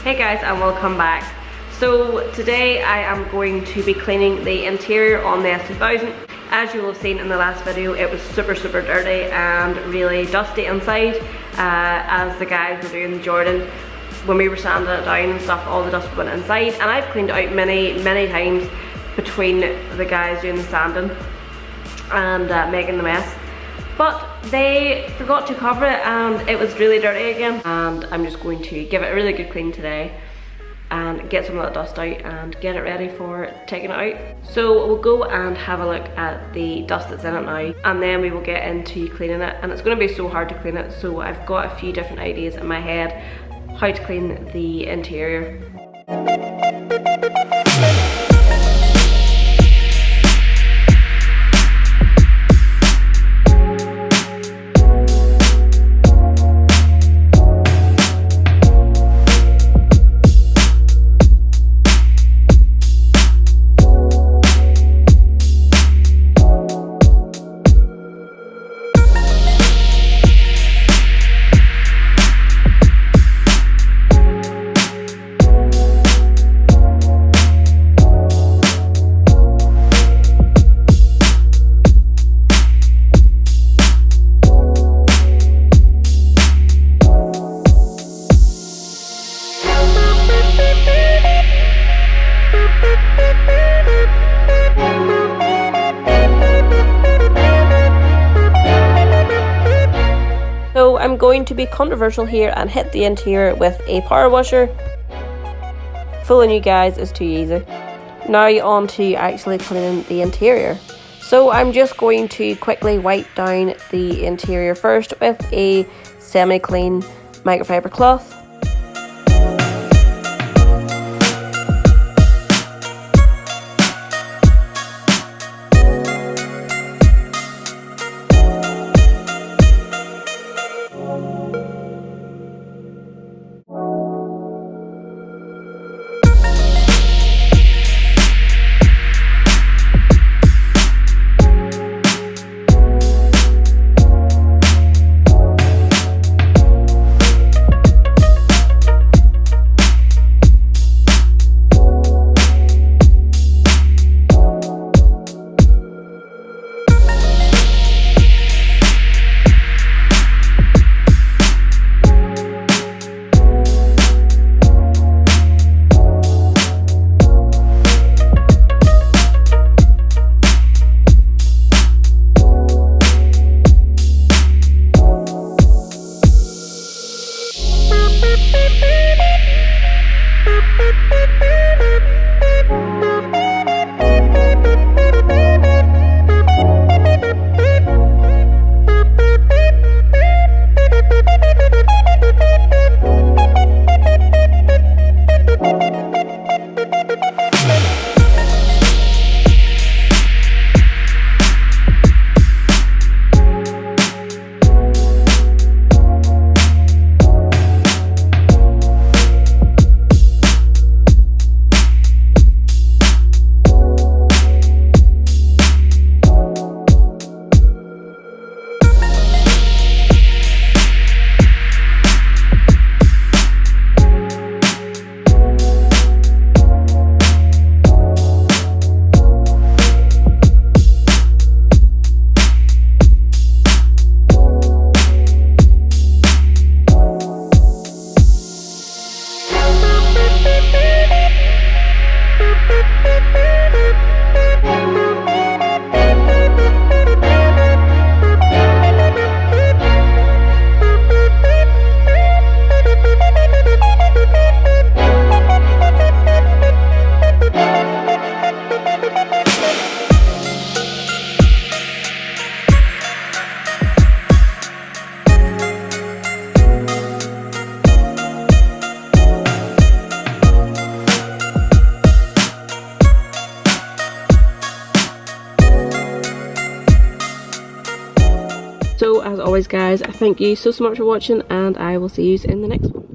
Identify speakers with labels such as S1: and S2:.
S1: Hey guys, and welcome back. So today I am going to be cleaning the interior on the S2000. As you will have seen in the last video, it was super dirty and really dusty inside, as the guys were doing the Jordan. When we were sanding it down and stuff, all the dust went inside, and I've cleaned it out many times between the guys doing the sanding and making the mess. But they forgot to cover it and it was really dirty again, and I'm just going to give it a really good clean today and get some of that dust out and get it ready for taking it out. So we'll go and have a look at the dust that's in it now, and then we will get into cleaning it. And it's going to be so hard to clean it, so I've got a few different ideas in my head how to clean the interior. So I'm going to be controversial here and hit the interior with a power washer. Fooling you guys is too easy. Now on to actually cleaning the interior. So I'm just going to quickly wipe down the interior first with a semi-clean microfiber cloth. So as always guys, I thank you so much for watching, and I will see you in the next one.